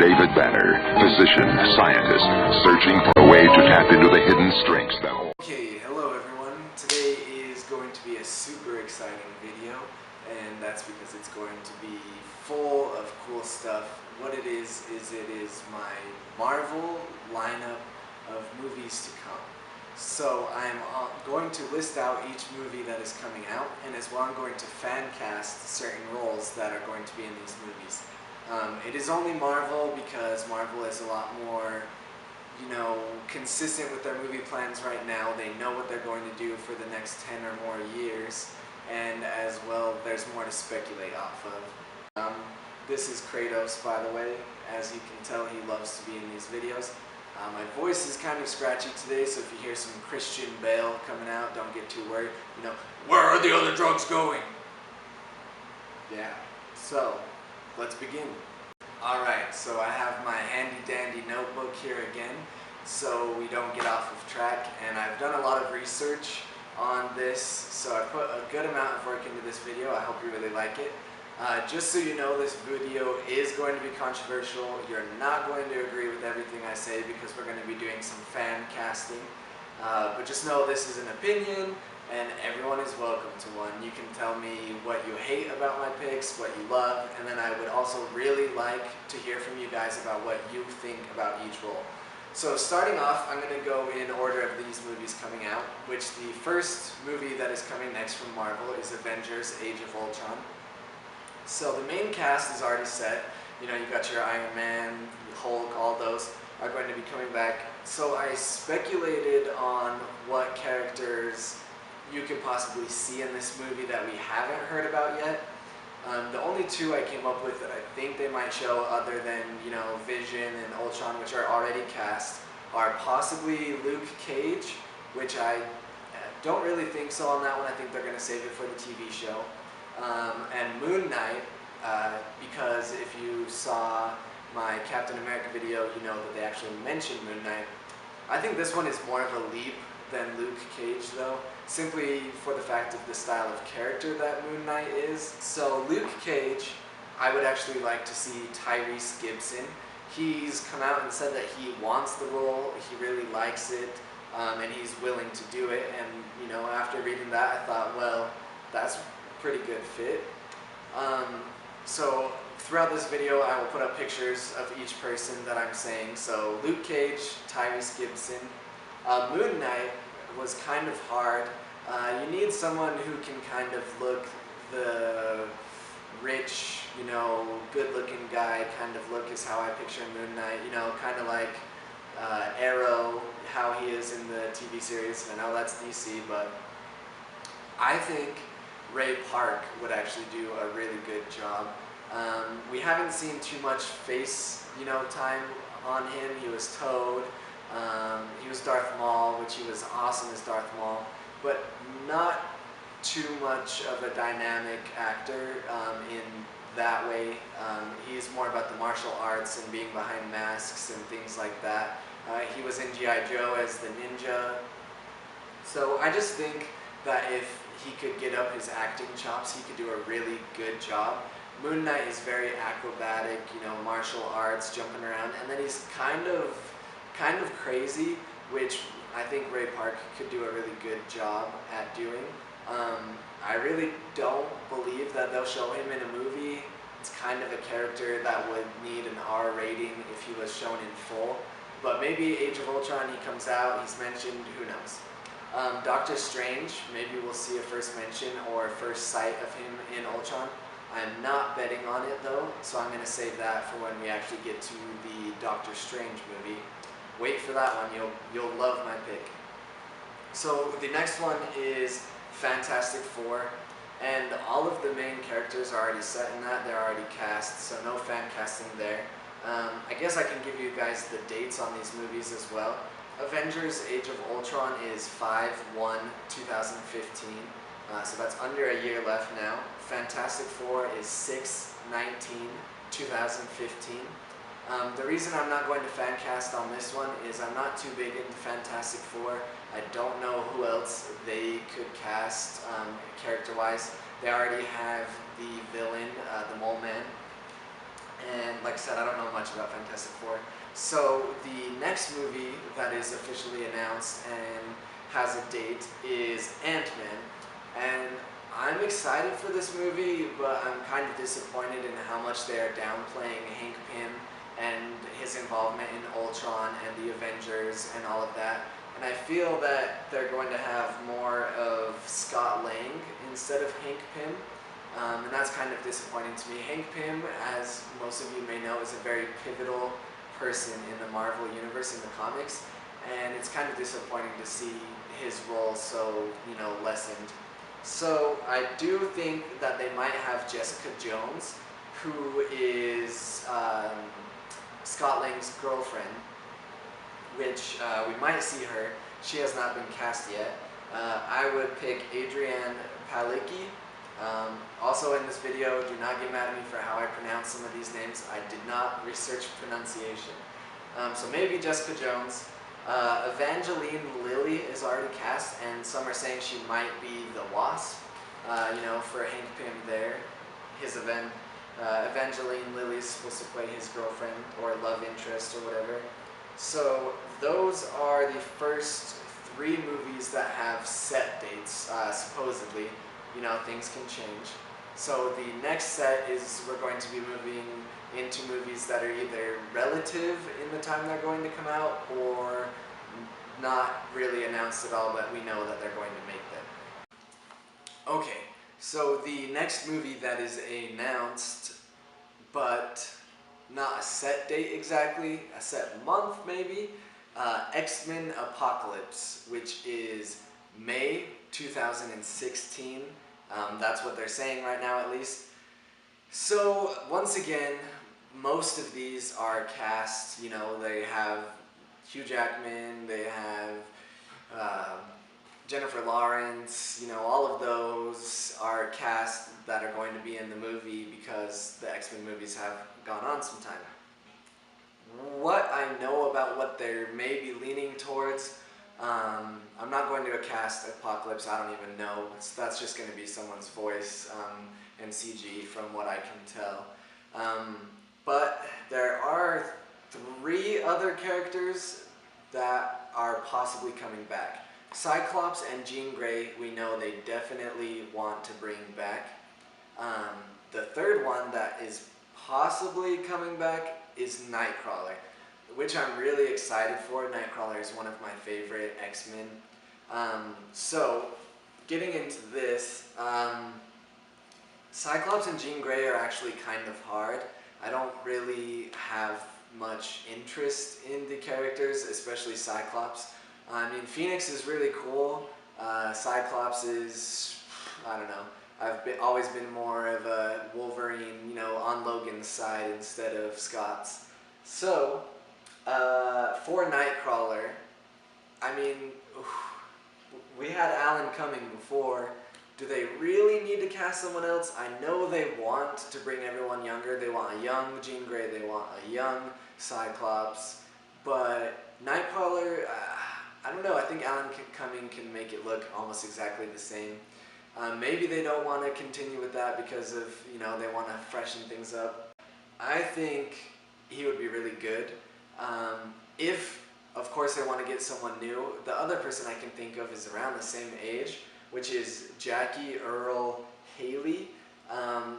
David Banner, physician, scientist, searching for a way to tap into the hidden strengths that all... Okay, hello everyone. Today is going to be a super exciting video, and that's because it's going to be full of cool stuff. What it is my Marvel lineup of movies to come. So I'm going to list out each movie that is coming out, and as well I'm going to fan cast certain roles that are going to be in these movies. It is only Marvel because Marvel is a lot more, consistent with their movie plans right now. They know what they're going to do for the next 10 or more years, and as well there's more to speculate off of. This is Kratos, by the way. As you can tell, he loves to be in these videos. My voice is kind of scratchy today, so if you hear some Christian Bale coming out, don't get too worried. Where are the other drugs going? Yeah, so let's begin. Alright, so I have my handy dandy notebook here again, so we don't get off of track, and I've done a lot of research on this, so I put a good amount of work into this video. I hope you really like it. Just so you know, this video is going to be controversial. You're not going to agree with everything I say because we're going to be doing some fan casting. But just know this is an opinion, and everyone is welcome to one. You can tell me what you hate about my picks, what you love, and then I would also really like to hear from you guys about what you think about each role. So starting off, I'm going to go in order of these movies coming out, which the first movie that is coming next from Marvel is Avengers: Age of Ultron. So the main cast is already set. You've got your Iron Man, Hulk, all those are going to be coming back. So I speculated on what characters you could possibly see in this movie that we haven't heard about yet. The only two I came up with that I think they might show, other than, Vision and Ultron, which are already cast, are possibly Luke Cage, which I don't really think so on that one. I think they're going to save it for the TV show. And Moon Knight, because if you saw my Captain America video, you know that they actually mentioned Moon Knight. I think this one is more of a leap than Luke Cage, though, simply for the fact of the style of character that Moon Knight is. So Luke Cage, I would actually like to see Tyrese Gibson. He's come out and said that he wants the role, he really likes it, and he's willing to do it. And after reading that, I thought, well, that's pretty good fit. So throughout this video I will put up pictures of each person that I'm saying. So Luke Cage, Tyrese Gibson. Moon Knight was kind of hard. You need someone who can kind of look the rich, good looking guy kind of look is how I picture Moon Knight. Kind of like Arrow, how he is in the TV series. I know that's DC, but I think Ray Park would actually do a really good job. We haven't seen too much face, time on him. He was Toad. He was Darth Maul, which he was awesome as Darth Maul, but not too much of a dynamic actor in that way. He's more about the martial arts and being behind masks and things like that. He was in G.I. Joe as the ninja. So I just think that if he could get up his acting chops, he could do a really good job. Moon Knight is very acrobatic, martial arts, jumping around, and then he's kind of crazy, which I think Ray Park could do a really good job at doing. I really don't believe that they'll show him in a movie. It's kind of a character that would need an R rating if he was shown in full. But maybe Age of Ultron, he comes out, he's mentioned, who knows. Doctor Strange, maybe we'll see a first mention or first sight of him in Ultron. I'm not betting on it though, so I'm going to save that for when we actually get to the Doctor Strange movie. Wait for that one, you'll love my pick. So the next one is Fantastic Four, and all of the main characters are already set in that. They're already cast, so no fan casting there. I guess I can give you guys the dates on these movies as well. Avengers: Age of Ultron is 5/1/2015, so that's under a year left now. Fantastic Four is 6/19/2015. The reason I'm not going to fan cast on this one is I'm not too big into Fantastic Four. I don't know who else they could cast character-wise. They already have the villain, the Mole Man. And like I said, I don't know much about Fantastic Four. So the next movie that is officially announced and has a date is Ant-Man. And I'm excited for this movie, but I'm kind of disappointed in how much they are downplaying Hank Pym and his involvement in Ultron and the Avengers and all of that. And I feel that they're going to have more of Scott Lang instead of Hank Pym. And that's kind of disappointing to me. Hank Pym, as most of you may know, is a very pivotal person in the Marvel Universe in the comics, and it's kind of disappointing to see his role so, lessened. So I do think that they might have Jessica Jones, who is Scott Lang's girlfriend, which we might see her. She has not been cast yet. I would pick Adrienne Palicki. Also in this video, do not get mad at me for how I pronounce some of these names. I did not research pronunciation. So maybe Jessica Jones. Evangeline Lilly is already cast, and some are saying she might be the Wasp, for Hank Pym there. Evangeline Lilly is supposed to play his girlfriend or love interest or whatever. So those are the first 3 movies that have set dates, supposedly. Things can change. So the next set is we're going to be moving into movies that are either relative in the time they're going to come out or not really announced at all, but we know that they're going to make them. Okay, so the next movie that is announced, but not a set date exactly, a set month maybe, XMen Apocalypse, which is May 2016. That's what they're saying right now, at least. So once again, most of these are cast. They have Hugh Jackman, they have Jennifer Lawrence. All of those are cast that are going to be in the movie because the X-Men movies have gone on some time. What I know about what they're maybe leaning towards, I'm not going to cast Apocalypse. I don't even know. That's just going to be someone's voice and CG from what I can tell. But there are 3 other characters that are possibly coming back. Cyclops and Jean Grey, we know they definitely want to bring back. The third one that is possibly coming back is Nightcrawler, which I'm really excited for. Nightcrawler is one of my favorite X-Men. So, getting into this, Cyclops and Jean Grey are actually kind of hard. I don't really have much interest in the characters, especially Cyclops. Phoenix is really cool. Cyclops is, I don't know. I've always been more of a Wolverine, on Logan's side instead of Scott's. So, for Nightcrawler, we had Alan Cumming before. Do they really need to cast someone else? I know they want to bring everyone younger. They want a young Jean Grey. They want a young Cyclops. But Nightcrawler, I don't know. I think Alan Cumming can make it look almost exactly the same. Maybe they don't want to continue with that because of, they want to freshen things up. I think he would be really good. If, of course, they want to get someone new, the other person I can think of is around the same age, which is Jackie Earle Haley.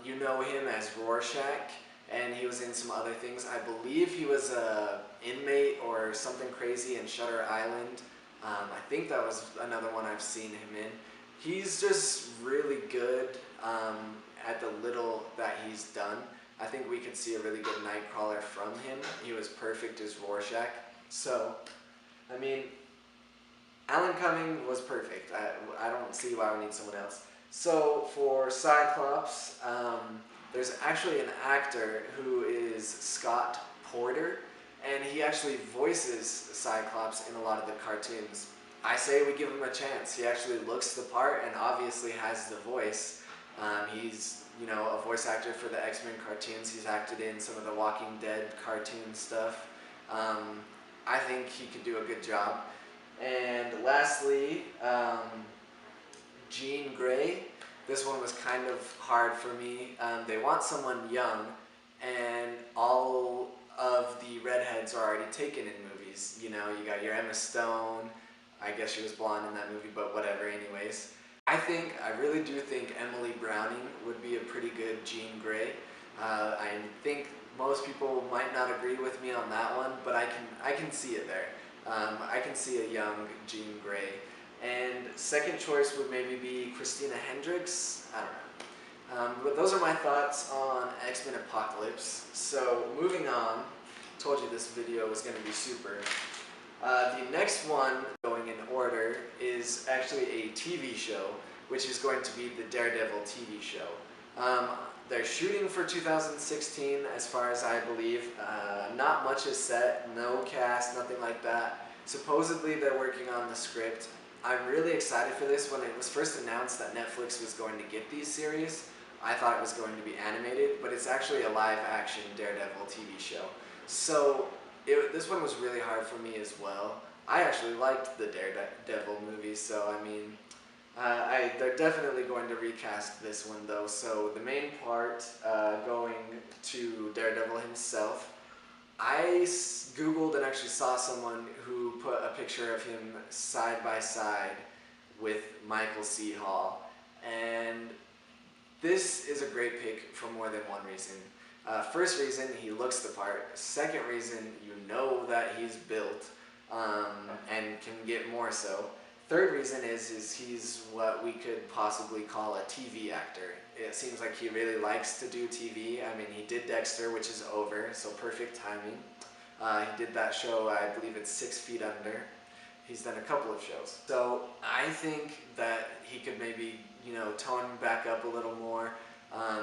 You know him as Rorschach, and he was in some other things. I believe he was an inmate or something crazy in Shutter Island. I think that was another one I've seen him in. He's just really good at the little that he's done. I think we could see a really good Nightcrawler from him. He was perfect as Rorschach. So, Alan Cumming was perfect. I don't see why we need someone else. So, for Cyclops, there's actually an actor who is Scott Porter, and he actually voices Cyclops in a lot of the cartoons. I say we give him a chance. He actually looks the part and obviously has the voice. He's, a voice actor for the X-Men cartoons. He's acted in some of the Walking Dead cartoon stuff. I think he could do a good job. And lastly, Jean Grey. This one was kind of hard for me. They want someone young, and all of the redheads are already taken in movies. You know, you got your Emma Stone. I guess she was blonde in that movie, but whatever. Anyways, I really do think Emily Browning would be a pretty good Jean Grey. I think most people might not agree with me on that one, but I can see it there. I can see a young Jean Grey. And second choice would maybe be Christina Hendricks. I don't know. But those are my thoughts on X-Men Apocalypse. So moving on, told you this video was going to be super. The next one, going in order, is actually a TV show, which is going to be the Daredevil TV show. They're shooting for 2016, as far as I believe. Not much is set, no cast, nothing like that. Supposedly they're working on the script. I'm really excited for this. When it was first announced that Netflix was going to get these series, I thought it was going to be animated, but it's actually a live-action Daredevil TV show. So this one was really hard for me as well. I actually liked the Daredevil movies, so I mean, they're definitely going to recast this one though. So the main part going to Daredevil himself. I googled and actually saw someone who put a picture of him side by side with Michael C. Hall, and this is a great pick for more than one reason. First reason, he looks the part. Second reason, you know that he's built and can get more so. Third reason is he's what we could possibly call a TV actor. It seems like he really likes to do TV. I mean, he did Dexter, which is over, so perfect timing. He did that show, I believe it's 6 Feet Under. He's done a couple of shows. So I think that he could maybe, you know, tone back up a little more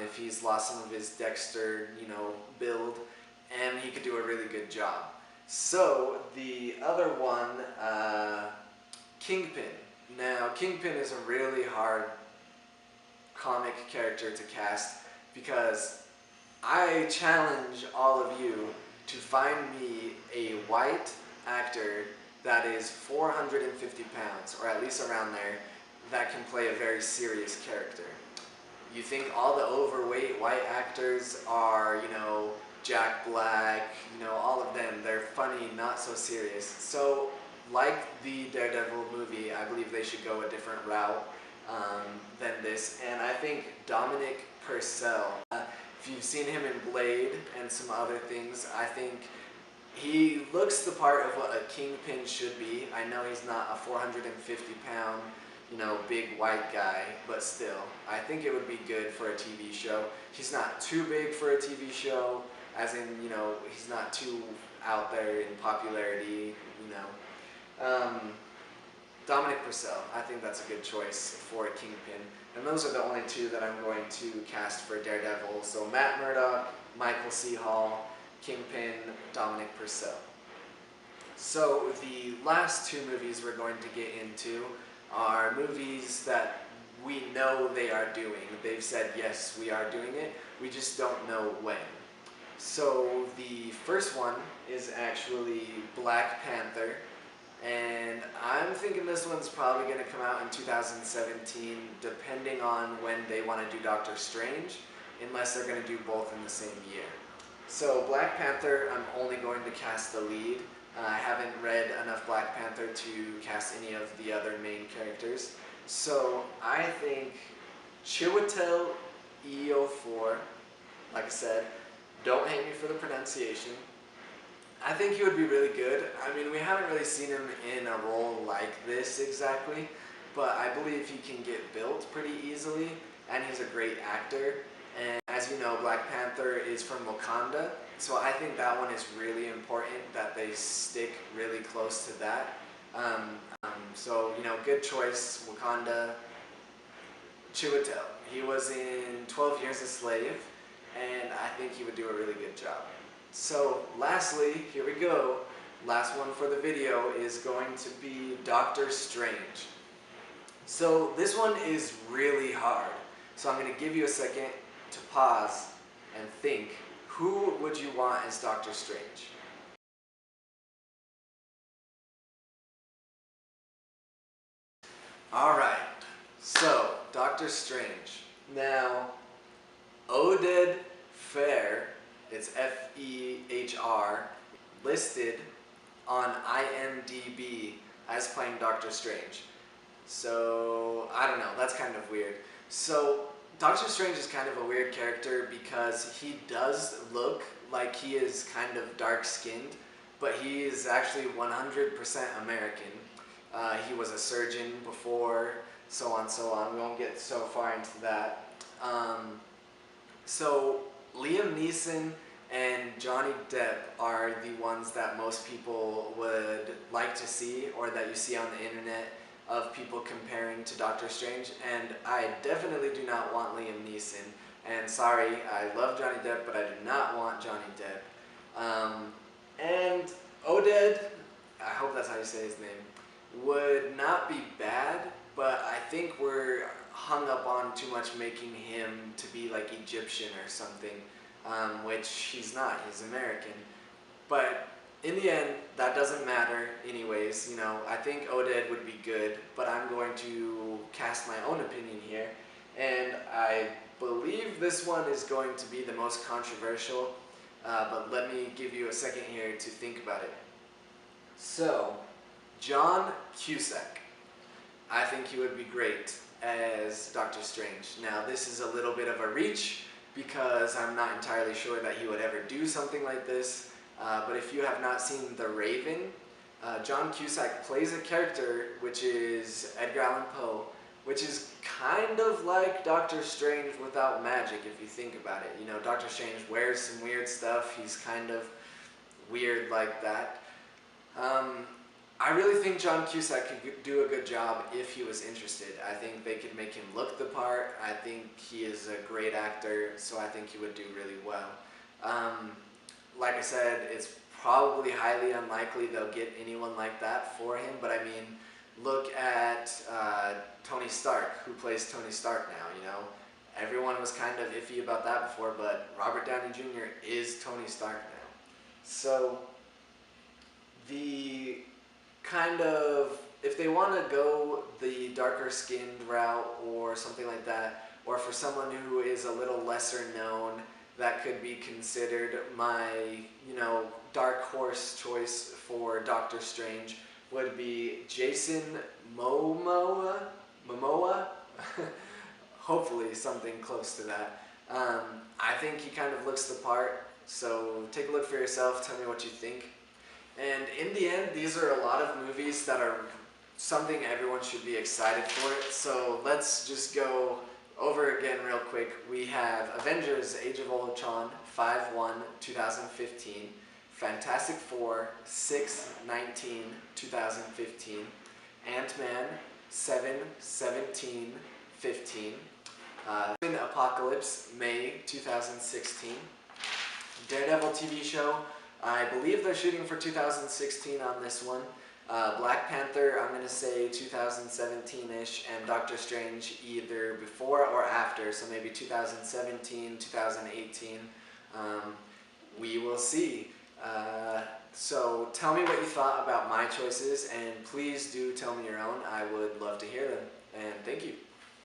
if he's lost some of his Dexter, you know, build, and he could do a really good job. So the other one, Kingpin. Now, Kingpin is a really hard comic character to cast because I challenge all of you to find me a white actor that is 450 pounds, or at least around there, that can play a very serious character. You think all the overweight white actors are, you know, Jack Black, you know, all of them, they're funny, not so serious. So, like the Daredevil movie, I believe they should go a different route than this. And I think Dominic Purcell, if you've seen him in Blade and some other things, I think he looks the part of what a Kingpin should be. I know he's not a 450 pound, you know, big white guy, but still, I think it would be good for a TV show. He's not too big for a TV show, as in, you know, he's not too out there in popularity, you know. Dominic Purcell, I think that's a good choice for a Kingpin. And those are the only two that I'm going to cast for Daredevil. So Matt Murdock, Michael C. Hall, Kingpin, Dominic Purcell. So the last two movies we're going to get into are movies that we know they are doing. They've said, yes, we are doing it. We just don't know when. So the first one is actually Black Panther. And I'm thinking this one's probably going to come out in 2017, depending on when they want to do Doctor Strange, unless they're going to do both in the same year. So Black Panther, I'm only going to cast the lead. I haven't read enough Black Panther to cast any of the other main characters. So I think Chiwetel Ejiofor, like I said, don't hate me for the pronunciation. I think he would be really good. I mean, we haven't really seen him in a role like this exactly, but I believe he can get built pretty easily, and he's a great actor. And as you know, Black Panther is from Wakanda, so I think that one is really important that they stick really close to that. So, you know, good choice, Wakanda. Chiwetel. He was in 12 Years a Slave, and I think he would do a really good job. So lastly, here we go. Last one for the video is going to be Doctor Strange. So this one is really hard. So I'm going to give you a second to pause and think, who would you want as Doctor Strange? Alright, so Doctor Strange. Now, Oded Fair it's Fehr, listed on IMDb as playing Doctor Strange. So, I don't know, that's kind of weird. So, Doctor Strange is kind of a weird character because he does look like he is kind of dark-skinned, but he is actually 100% American. He was a surgeon before, so on, so on. We won't get so far into that. So, Liam Neeson and Johnny Depp are the ones that most people would like to see, or that you see on the internet of people comparing to Doctor Strange, and I definitely do not want Liam Neeson. And sorry, I love Johnny Depp, but I do not want Johnny Depp. And Oded, I hope that's how you say his name, would not be bad, but I think we're hung up on too much making him to be like Egyptian or something, which he's not, he's American. But in the end, that doesn't matter anyways, you know, I think Oded would be good, but I'm going to cast my own opinion here, and I believe this one is going to be the most controversial, but let me give you a second here to think about it. So, John Cusack. I think he would be great as Doctor Strange. Now, this is a little bit of a reach because I'm not entirely sure that he would ever do something like this. But if you have not seen The Raven, John Cusack plays a character which is Edgar Allan Poe, which is kind of like Doctor Strange without magic if you think about it. You know, Doctor Strange wears some weird stuff, he's kind of weird like that. I really think John Cusack could do a good job if he was interested. I think they could make him look the part. I think he is a great actor, so I think he would do really well. Like I said, it's probably highly unlikely they'll get anyone like that for him, but I mean, look at Tony Stark, who plays Tony Stark now, you know? Everyone was kind of iffy about that before, but Robert Downey Jr. is Tony Stark now. So, the kind of, if they want to go the darker skinned route or something like that, or for someone who is a little lesser known, that could be considered my, you know, dark horse choice for Doctor Strange would be Jason Momoa? Hopefully something close to that. I think he kind of looks the part, so take a look for yourself, tell me what you think. And in the end, these are a lot of movies that are something everyone should be excited for. So let's just go over again real quick. We have Avengers Age of Ultron 5/1/2015, Fantastic Four 6/19/2015, Ant-Man 7/17/15, XMen Apocalypse May 2016, Daredevil TV show, I believe they're shooting for 2016 on this one. Black Panther, I'm going to say 2017-ish, and Doctor Strange either before or after, so maybe 2017, 2018. We will see. So tell me what you thought about my choices, and please do tell me your own. I would love to hear them, and thank you.